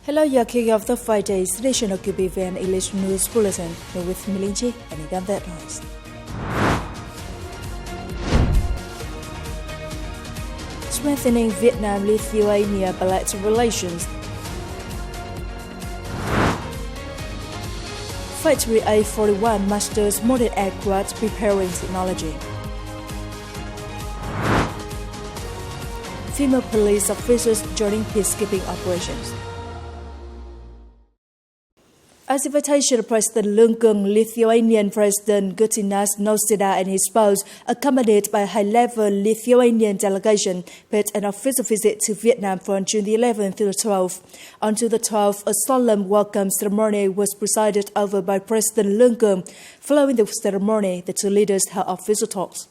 Hello, you're kicking off the Friday's edition of QPVN English News Bulletin. You're with Milinchi and you got that noise. Strengthening Vietnam-Lithuania bilateral relations. Factory A41 masters modern aircraft preparing technology. Female police officers joining peacekeeping operations. As invitation of President Lương Cường, Lithuanian President Gitanas Nausėda and his spouse, accompanied by a high-level Lithuanian delegation, paid an official visit to Vietnam from June the 11th to the 12th. Until the 12th, a solemn welcome ceremony was presided over by President Lương Cường. Following the ceremony, the two leaders held official talks.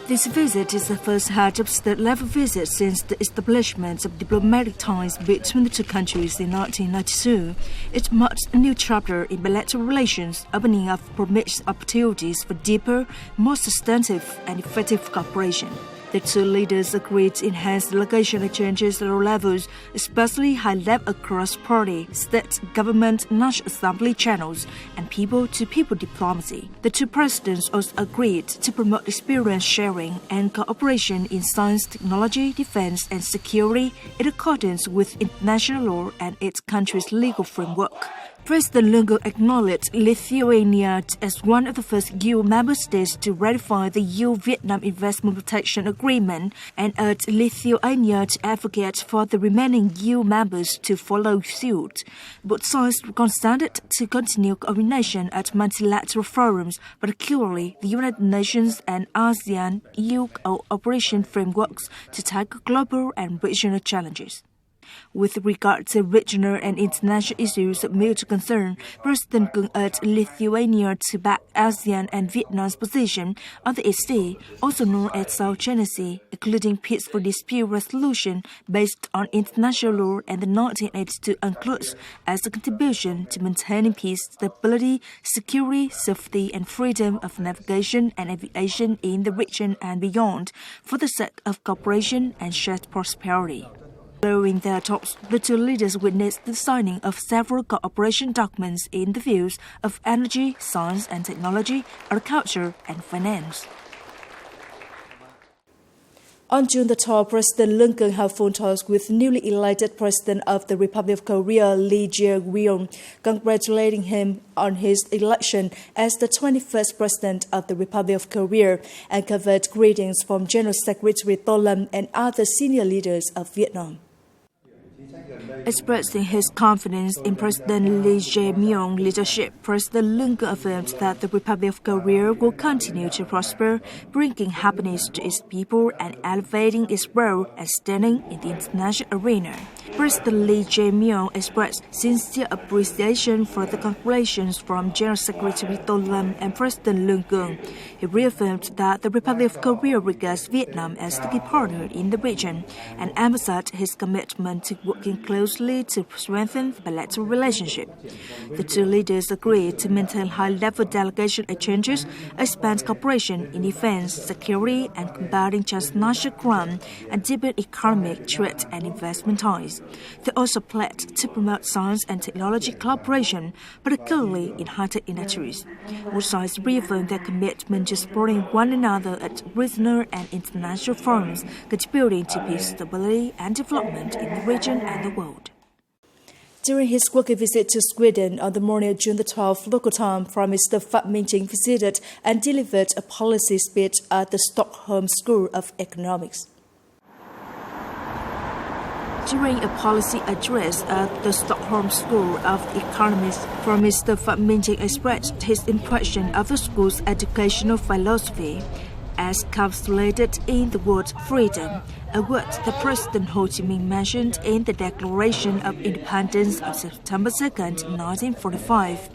This visit is the first head of state-level visit since the establishment of diplomatic ties between the two countries in 1992. It marks a new chapter in bilateral relations, opening up promising opportunities for deeper, more substantive and effective cooperation. The two leaders agreed to enhance delegation exchanges at all levels, especially high-level across party, state, government, national assembly channels, and people-to-people diplomacy. The two presidents also agreed to promote experience sharing and cooperation in science, technology, defense, and security in accordance with international law and its country's legal framework. President Lương Cường acknowledged Lithuania as one of the first EU member states to ratify the EU-Vietnam Investment Protection Agreement and urged Lithuania to advocate for the remaining EU members to follow suit. Both sides consented to continue coordination at multilateral forums, particularly the United Nations and ASEAN-EU cooperation frameworks to tackle global and regional challenges. With regard to regional and international issues of mutual concern, President Cường urged Lithuania to back ASEAN and Vietnam's position on the East Sea, also known as South China Sea, including peaceful dispute resolution based on international law and the 1982 UNCLOS as a contribution to maintaining peace, stability, security, safety, and freedom of navigation and aviation in the region and beyond, for the sake of cooperation and shared prosperity. Following their talks, the two leaders witnessed the signing of several cooperation documents in the fields of energy, science and technology, agriculture and finance. On June the 12th, President Lương Cường held phone talks with newly elected President of the Republic of Korea, Lee Jae-myung, congratulating him on his election as the 21st President of the Republic of Korea, and conveyed greetings from General Secretary To Lâm and other senior leaders of Vietnam. Expressing his confidence in President Lee Jae-myung's leadership, President Lương Cường affirmed that the Republic of Korea will continue to prosper, bringing happiness to its people and elevating its role and standing in the international arena. President Lee Jae-myung expressed sincere appreciation for the congratulations from General Secretary To Lâm and President Lương Cường. He reaffirmed that the Republic of Korea regards Vietnam as the key partner in the region and emphasized his commitment to working closely to strengthen the bilateral relationship. The two leaders agreed to maintain high-level delegation exchanges, expand cooperation in defense, security, and combating transnational crime, and deepen economic, trade, and investment ties. They also pledged to promote science and technology collaboration, particularly in high-tech industries. Both sides reaffirmed their commitment to supporting one another at regional and international forums, contributing to peace, stability, and development in the region and the world. During his working visit to Sweden on the morning of June the 12th local time, Prime Minister Phạm Minh Chính visited and delivered a policy speech at the Stockholm School of Economics. During a policy address at the Stockholm School of Economics, Prime Minister Phạm Minh Chính expressed his impression of the school's educational philosophy, as encapsulated in the word freedom, a word that President Ho Chi Minh mentioned in the Declaration of Independence of September 2, 1945.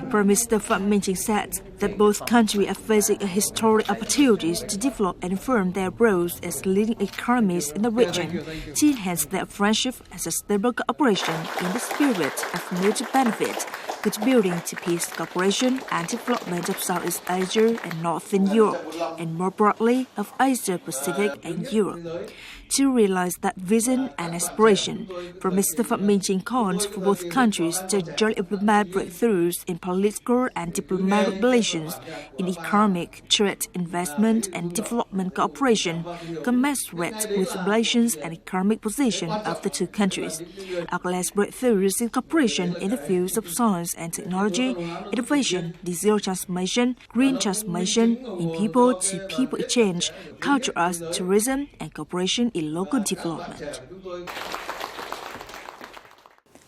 Prime Minister Phạm Minh Chính said that both countries are facing a historic opportunities to develop and affirm their roles as leading economies in the region, to enhance their friendship and sustainable cooperation in the spirit of mutual benefit, contributing to peace, cooperation, and development of Southeast Asia and Northern Europe, and more broadly of Asia-Pacific and Europe. to realize that vision and aspiration, from Mr. Phạm Minh Chính calls for both countries to jointly implement breakthroughs in political and diplomatic relations, in economic, trade, investment, and development cooperation, commensurate with the relations and economic position of the two countries, as well as breakthroughs in cooperation in the fields of science and technology, innovation, digital transformation, green transformation, in people-to-people exchange, culture arts, tourism, and cooperation in local development.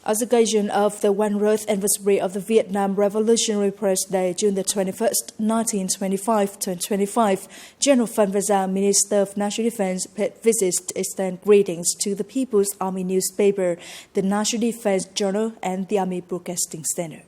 On the occasion of the 100th anniversary of the Vietnam Revolutionary Press Day, June the 21st, 1925, General Phan Văn Giang, Minister of National Defense, paid visits to extend greetings to the People's Army newspaper, the National Defense Journal, and the Army Broadcasting Center.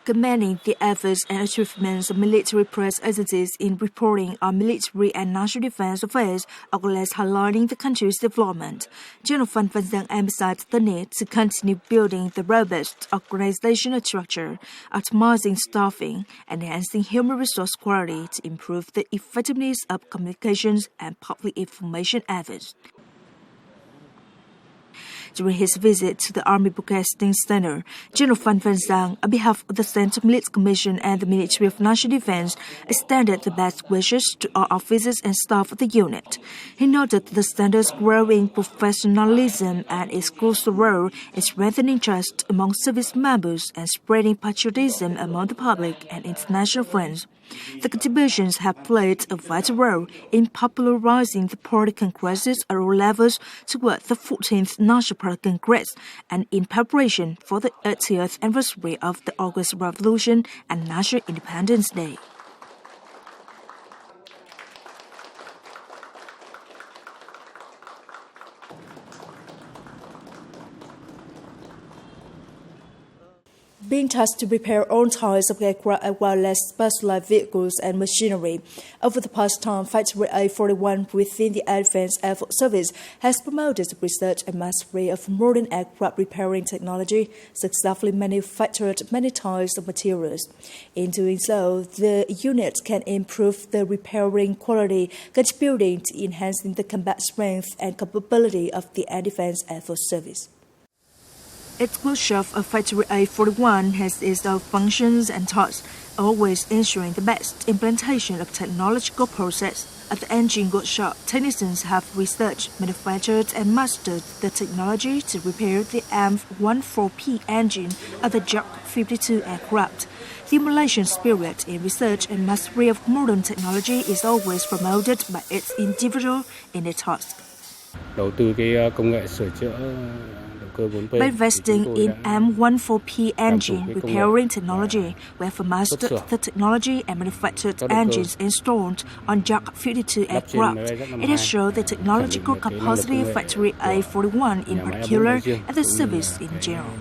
Commending the efforts and achievements of military press agencies in reporting on military and national defense affairs, as well as highlighting the country's development, General Phan Văn Giang emphasized the need to continue building the robust organizational structure, optimizing staffing, and enhancing human resource quality to improve the effectiveness of communications and public information efforts. During his visit to the Army Broadcasting Center, General Phan Văn Giang, on behalf of the Central Military Commission and the Ministry of National Defense, extended the best wishes to all officers and staff of the unit. He noted the center's growing professionalism and its crucial role in strengthening trust among service members and spreading patriotism among the public and international friends. The contributions have played a vital role in popularizing the party congresses at all levels toward the 14th National Party Congress and in preparation for the 80th anniversary of the August Revolution and National Independence Day. Being tasked to repair all types of aircraft as well as specialized vehicles and machinery. Over the past time, Factory A41 within the Advanced Air Force Service has promoted the research and mastery of modern aircraft repairing technology, successfully manufactured many types of materials. In doing so, the unit can improve the repairing quality, contributing to enhancing the combat strength and capability of the Advanced Air Force Service. Its workshop of Factory A41 has its own functions and tasks, always ensuring the best implementation of technological process. At the engine workshop, technicians have researched, manufactured, and mastered the technology to repair the M14P engine of the Reup 52 aircraft. The emulation spirit in research and mastery of modern technology is always promoted by its individual in the task. By investing in M14P engine repairing technology, we have mastered the technology and manufactured engines installed on Reup 52 aircraft. It has shown the technological capacity of Factory A41 in particular and the service in general.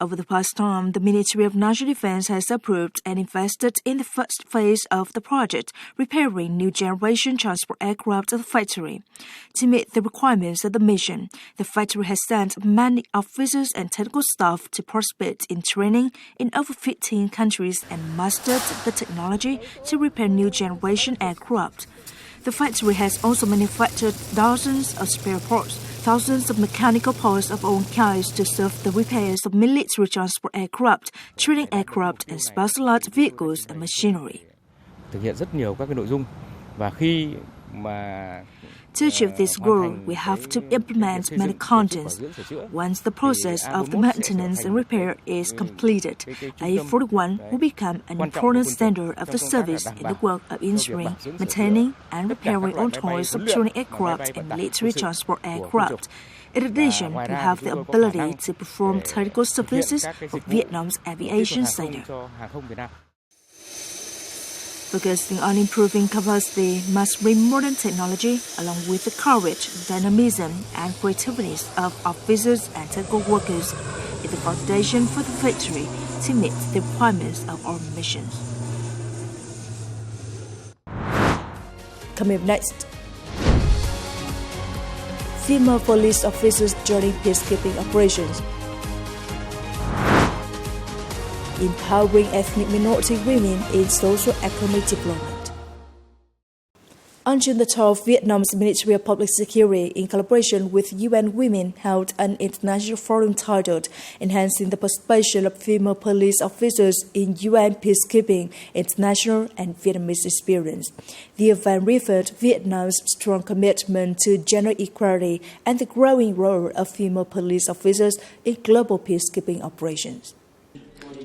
Over the past time, the Ministry of National Defense has approved and invested in the first phase of the project, repairing new generation transport aircraft at the factory. To meet the requirements of the mission, the factory has sent many officers and technical staff to participate in training in over 15 countries and mastered the technology to repair new generation aircraft. The factory has also manufactured dozens of spare parts, thousands of mechanical parts of all kinds to serve the repairs of military transport aircraft, training aircraft, and specialized vehicles and machinery. To achieve this goal, we have to implement many contents. Once the process of the maintenance and repair is completed, A41 will become an important standard of the service in the work of engineering, maintaining, and repairing all types of training aircraft and military transport aircraft. In addition, we have the ability to perform technical services for Vietnam's aviation sector. Focusing on improving capacity, mastering modern technology, along with the courage, dynamism, and creativity of officers and technical workers, is the foundation for the factory to meet the requirements of our missions. Coming up next, female police officers joining peacekeeping operations. Empowering ethnic minority women in social economic development. On June the 12th, Vietnam's Ministry of Public Security, in collaboration with UN Women, held an international forum titled Enhancing the Participation of Female Police Officers in UN Peacekeeping, International and Vietnamese Experience. The event referred to Vietnam's strong commitment to gender equality and the growing role of female police officers in global peacekeeping operations.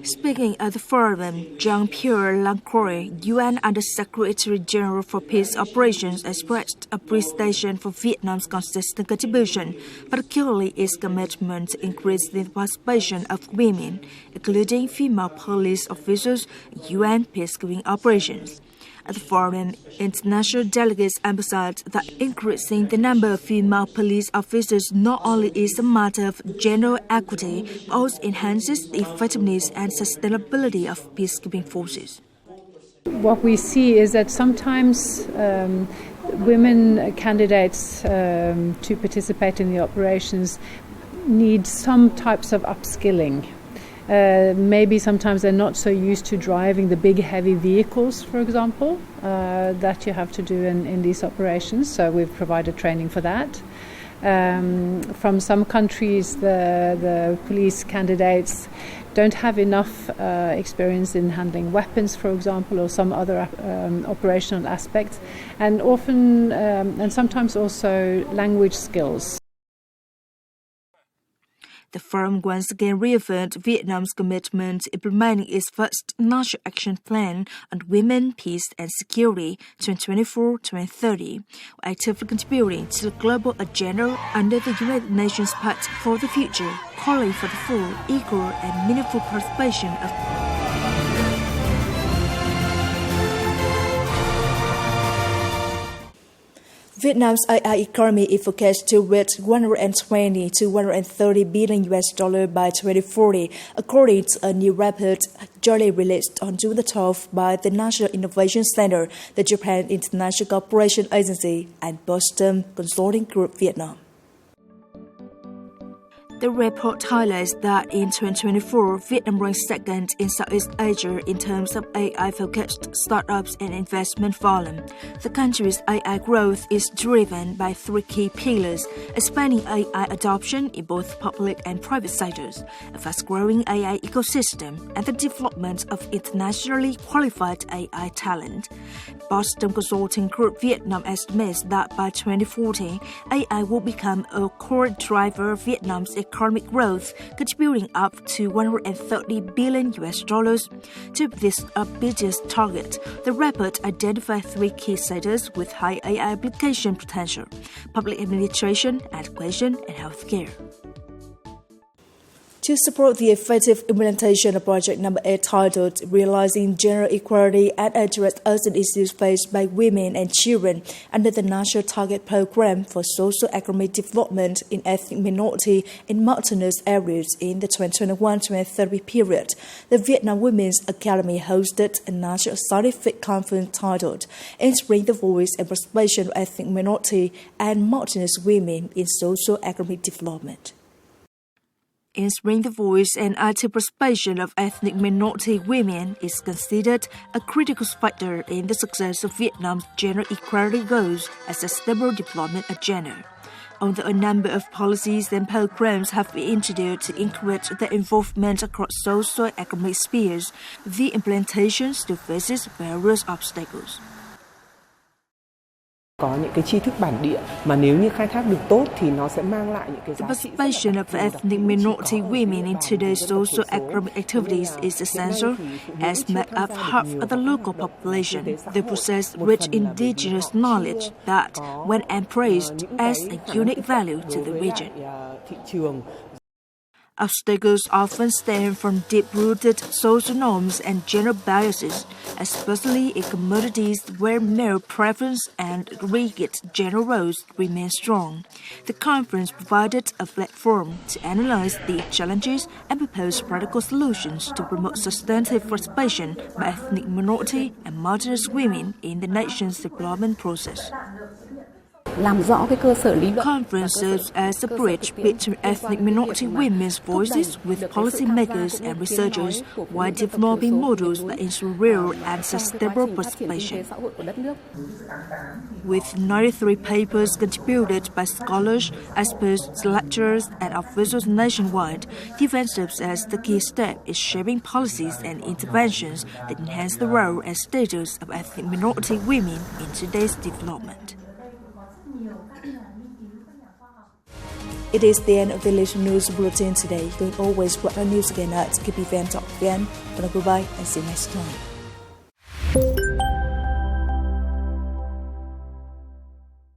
Speaking at the forum, Jean-Pierre Lacroix, UN Under-Secretary General for Peace Operations, expressed appreciation for Vietnam's consistent contribution, particularly its commitment to increase the participation of women, including female police officers, in UN peacekeeping operations. At the forum, international delegates emphasized that increasing the number of female police officers not only is a matter of gender equity, but also enhances the effectiveness and sustainability of peacekeeping forces. What we see is that sometimes women candidates to participate in the operations need some types of upskilling. Maybe sometimes they're not so used to driving the big heavy vehicles, for example, that you have to do in these operations. So we've provided training for that. From some countries, the police candidates don't have enough experience in handling weapons, for example, or some other operational aspects, and often and sometimes also language skills. The forum once again reaffirmed Vietnam's commitment to implementing its first National Action Plan on Women, Peace and Security 2024-2030, actively contributing to the global agenda under the United Nations Pact for the Future, calling for the full, equal and meaningful participation of Vietnam's AI economy is forecast to reach 120 to 130 billion US dollars by 2040, according to a new report jointly released on June the 12th by the National Innovation Center, the Japan International Cooperation Agency, and Boston Consulting Group Vietnam. The report highlights that in 2024, Vietnam ranks second in Southeast Asia in terms of AI-focused startups and investment volume. The country's AI growth is driven by three key pillars: expanding AI adoption in both public and private sectors, a fast-growing AI ecosystem, and the development of internationally qualified AI talent. Boston Consulting Group Vietnam estimates that by 2040, AI will become a core driver of Vietnam's economic growth, contributing up to 130 billion US dollars. To this ambitious target, the report identified three key sectors with high AI application potential: public administration, education, and healthcare. To support the effective implementation of Project No. 8 titled Realizing Gender Equality and Address Urgent Issues Faced by Women and Children under the National Target Program for Socio-Economic Development in Ethnic Minority in Mountainous Areas in the 2021-2030 period, the Vietnam Women's Academy hosted a national scientific conference titled Entering the Voice and Participation of Ethnic Minority and Mountainous Women in Socio-Economic Development. Ensuring the voice and active participation of ethnic minority women is considered a critical factor in the success of Vietnam's gender equality goals and sustainable development agenda. Although a number of policies and programs have been introduced to encourage the involvement across socio-economic spheres, the implementation still faces various obstacles. Có những cái tri thức bản địa mà nếu như khai thác được tốt thì nó sẽ mang lại những cái The participation of ethnic minority women in today's socio-economic activities is essential, as make up half of the local population. They possess rich indigenous knowledge that, when embraced, adds a unique value to the region. Obstacles often stem from deep-rooted social norms and gender biases, especially in communities where male preference and rigid gender roles remain strong. The conference provided a platform to analyze the challenges and propose practical solutions to promote sustainable participation by ethnic minority and marginalized women in the nation's development process. làm rõ cái cơ sở lý luận. Conference serves as a bridge between ethnic minority women's voices with policymakers and researchers while developing models that ensure real and sustainable participation. With 93 papers contributed by scholars, experts, lecturers, and officials nationwide, the event serves as the key step in shaping policies and interventions that enhance the role and status of ethnic minority women in today's development. It is the end of the latest news bulletin today. Don't always watch our news again at QPVN.vn. Goodbye and see you next time.